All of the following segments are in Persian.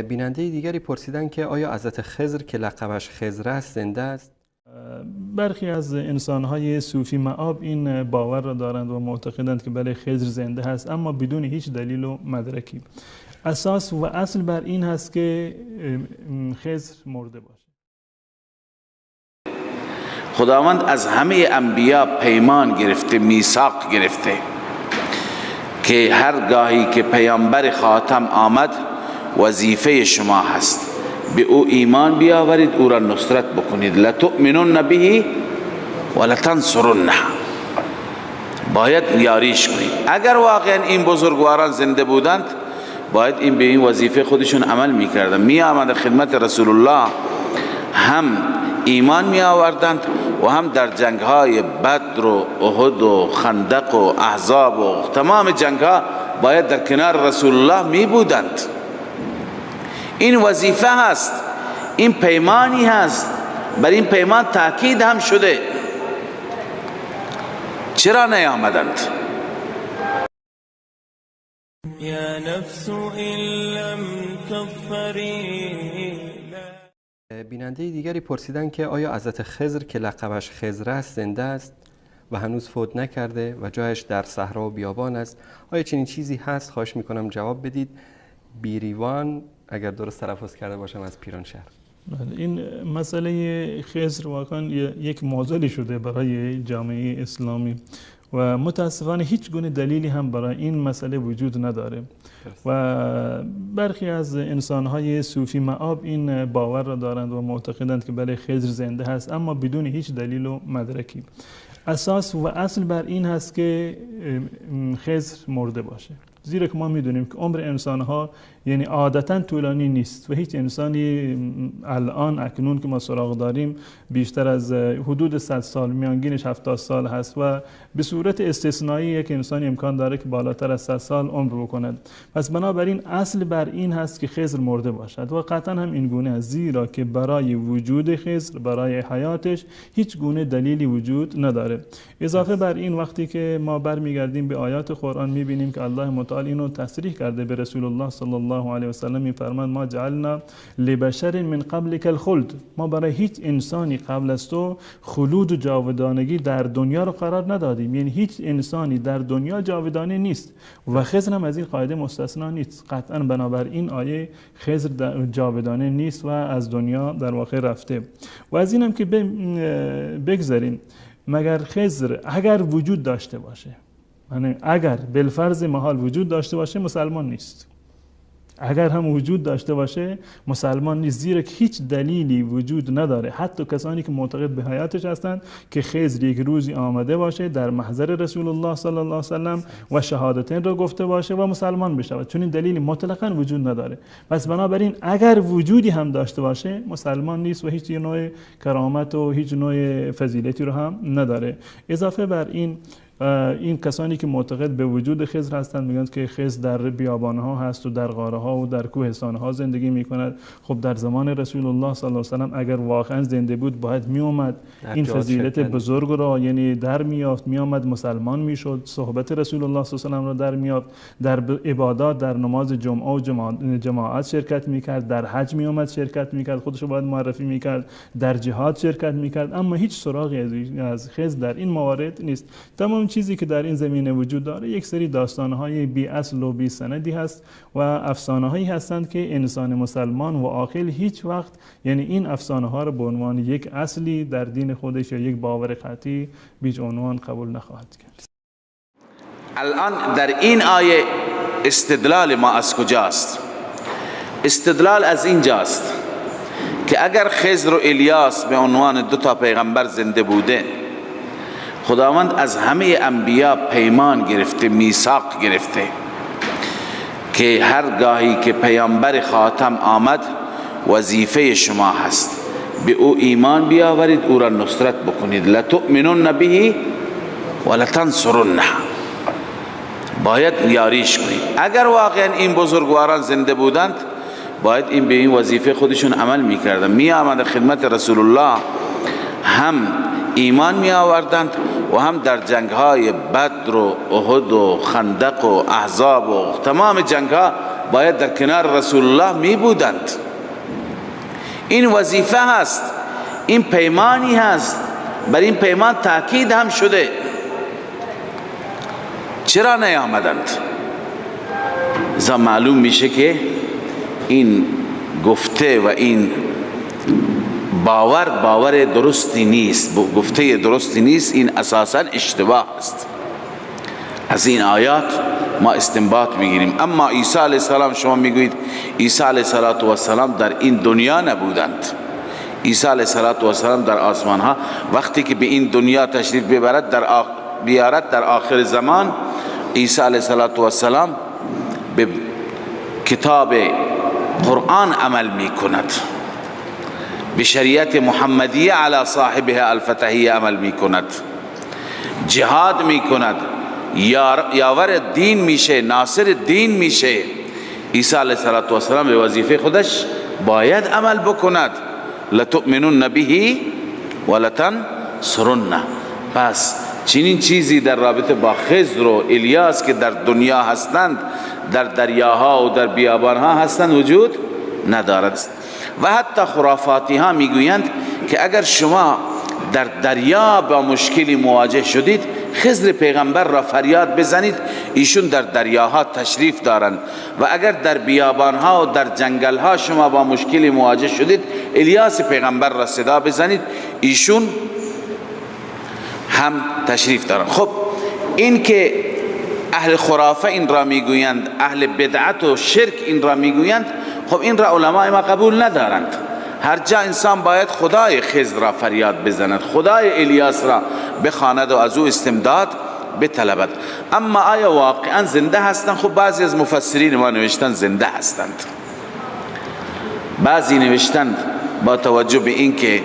بیننده دیگری پرسیدن که آیا حضرت خضر که لقبش خضر است زنده است؟ برخی از انسان‌های صوفی مآب این باور را دارند و معتقدند که بله خضر زنده هست، اما بدون هیچ دلیل و مدرکی. اساس و اصل بر این هست که خضر مرده باشه. خداوند از همه انبیا پیمان گرفته، میثاق گرفته که هرگاهی که پیامبر خاتم آمد وظیفه شما هست به او ایمان بیاورید، او را نصرت بکنید. لتؤمنن به ولتنصرنه، باید یاریش کنید. اگر واقعا این بزرگواران زنده بودند باید این به این وظیفه خودشون عمل میکردن، می آمدند خدمت رسول الله، هم ایمان می آوردند و هم در جنگ های بدر و احد و خندق و احزاب و تمام جنگ ها باید در کنار رسول الله می بودند. این وظیفه هست، این پیمانی هست، بر این پیمان تاکید هم شده. چرا نیامدند؟ یا نفس ان لم تظفری. بیننده دیگری پرسیدن که آیا حضرت خضر که لقبش خضر است زنده است و هنوز فوت نکرده و جایش در صحرا و بیابان است؟ آیا چنین چیزی هست؟ خواهش میکنم جواب بدید. بیریوان، اگر درست تلفظ کرده باشم، از پیرانشهر. این مسئله خضر واقعا یک معضلی شده برای جامعه اسلامی و متاسفانه هیچ گونه دلیلی هم برای این مسئله وجود نداره و برخی از انسان‌های صوفی مآب این باور را دارند و معتقدند که بله خضر زنده هست، اما بدون هیچ دلیل و مدرکی. اساس و اصل بر این هست که خضر مرده باشه، زیرا که ما میدونیم که عمر انسان‌ها یعنی عادتاً طولانی نیست و هیچ انسانی الان اکنون که ما سراغ داریم بیشتر از حدود 100 سال، میانگینش 70 سال هست و به صورت استثنایی یک انسانی امکان داره که بالاتر از 100 سال عمر بکند. پس بنابراین اصل بر این هست که خضر مرده باشد و قطعاً هم این گونه است، زیرا که برای وجود خضر، برای حیاتش هیچ گونه دلیلی وجود نداره. اضافه بر این وقتی که ما برمیگردیم به آیات قرآن میبینیم که الله متعال اینو تصریح کرده به رسول الله صلی الله علیه و سلم، میفرماد ما جعلنا لبشر من قبلک الخلد، ما برای هیچ انسانی قبل از تو خلود و جاودانگی در دنیا رو قرار ندادیم، یعنی هیچ انسانی در دنیا جاودانه نیست و خضر هم از این قاعده مستثنا نیست. قطعا بنابراین آیه خضر جاودانه نیست و از دنیا در واقع رفته. و از این هم که بگذاریم، مگر خضر اگر وجود داشته باشه، یعنی اگر بالفرض محال وجود داشته باشه، مسلمان نیست. اگر هم وجود داشته باشه مسلمان نیست، زیرا که هیچ دلیلی وجود نداره، حتی کسانی که معتقد به حیاتش هستند، که خضر یک روزی آمده باشه در محضر رسول الله صلی الله علیه و سلم و شهادتین را گفته باشه و مسلمان بشود، چون این دلیلی مطلقاً وجود نداره. پس بنابراین اگر وجودی هم داشته باشه مسلمان نیست و هیچ نوع کرامت و هیچ نوع فضیلتی رو هم نداره. اضافه بر این کسانی که معتقد به وجود خضر هستند میگن که خضر در بیابانها هست و در غارها و در کوهستانها زندگی میکند. خب در زمان رسول الله صلی الله علیه و سلم اگر واقعا زنده بود باید میومد این فضیلت بزرگ را یعنی در میافت، میامد مسلمان میشد، صحبت رسول الله صلی الله علیه و سلم را در میافت، در عبادات، در نماز جمعه و جماعت شرکت میکرد، در حج میامد شرکت میکرد، خودش رو باید معرفی میکرد، در جهاد شرکت میکرد، اما هیچ سراغی از خضر در این موارد نیست. تمام چیزی که در این زمینه وجود داره یک سری داستان‌های بی اصل و بی سندی هست و افسانه‌هایی هستند که انسان مسلمان و عاقل هیچ وقت یعنی این افسانه‌ها را به عنوان یک اصلی در دین خودش یا یک باور قطعی بیش عنوان قبول نخواهد کرد. الان در این آیه استدلال ما از کجاست؟ استدلال از اینجاست که اگر خضر و الیاس به عنوان دو تا پیغمبر زنده بوده، خداوند از همه انبیا پیمان گرفته، میثاق گرفته که هرگاهی که پیامبر خاتم آمد وظیفه شما هست به او ایمان بیاورید، او را نصرت بکنید. لتؤمنن به ولتنصرنه، باید یاریش کنید. اگر واقعا این بزرگواران زنده بودند باید این به این وظیفه خودشون عمل میکردن، می آمدند خدمت رسول الله، هم ایمان می آوردند و هم در جنگ های بدر و احد و خندق و احزاب و تمام جنگ ها باید در کنار رسول الله می بودند. این وظیفه هست، این پیمانی هست، بر این پیمان تاکید هم شده. چرا نیامدند؟ ازا معلوم میشه که این گفته و این باور درستی نیست، گفته درستی نیست، این اساسا اشتباه است. از این آیات ما استنباط میگیریم. اما عیسی علیه السلام، شما میگویید عیسی علیه السلام در این دنیا نبودند. عیسی علیه السلام در آسمان ها وقتی که به این دنیا تشریف بیارد در آخر زمان، عیسی علیه السلام به کتاب قرآن عمل می کند، به شریعت محمدیه علی صاحبها الفتحیه عمل می کند، جهاد می کند، یاور دین میشه، ناصر دین میشه. عیسی علیه السلام به وظیفه خودش باید عمل بکند. لتؤمنون به ولتنصرنه. پس چنین چیزی در رابطه با خضر و الیاس که در دنیا هستند، در دریاها و در بیابانها هستند، وجود ندارد. و حتی خرافاتی ها میگویند که اگر شما در دریا با مشکلی مواجه شدید، خضر پیغمبر را فریاد بزنید، ایشون در دریاها تشریف دارند. و اگر در بیابانها و در جنگلها شما با مشکلی مواجه شدید، الیاس پیغمبر را صدا بزنید، ایشون هم تشریف دارند. خب این که اهل خرافه این را میگویند، اهل بدعت و شرک این را میگویند، خب این را علماء ما قبول ندارند. هر جا انسان باید خدای خضر را فریاد بزند، خدای الیاس را بخواند و از او استمداد بطلبد. اما آیا واقعا زنده هستند؟ خب بعضی از مفسرین ما نوشتند زنده هستند. بعضی نوشتند با توجه به این که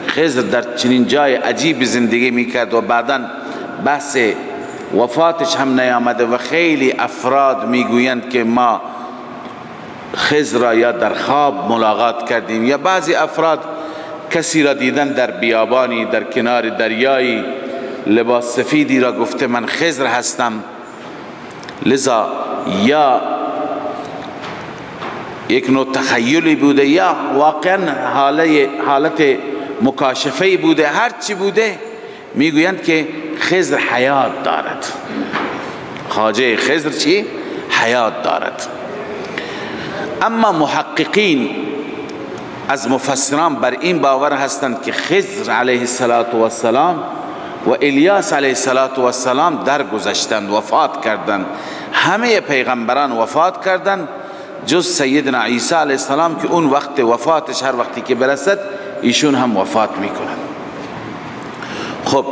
خضر در چنین جای عجیب زندگی میکرد و بعدا بحث وفاتش هم نیامده و خیلی افراد میگویند که ما خضر را یا در خواب ملاقات کردیم، یا بعضی افراد کسی را دیدن در بیابانی در کنار دریایی لباس سفیدی را گفته من خضر هستم. لذا یا یک نوع تخیلی بوده یا واقعا حالت مکاشفه‌ای بوده، هر چی بوده میگویند که خضر حیات دارد. خواجه خضر چی؟ حیات دارد. اما محققین از مفسران بر این باور هستند که خضر علیه السلام و الیاس علیه السلام درگذشتند، وفات کردند. همه پیغمبران وفات کردند جز سیدنا عیسی علیه السلام که اون وقت وفاتش هر وقتی که برسد ایشون هم وفات میکنند. خب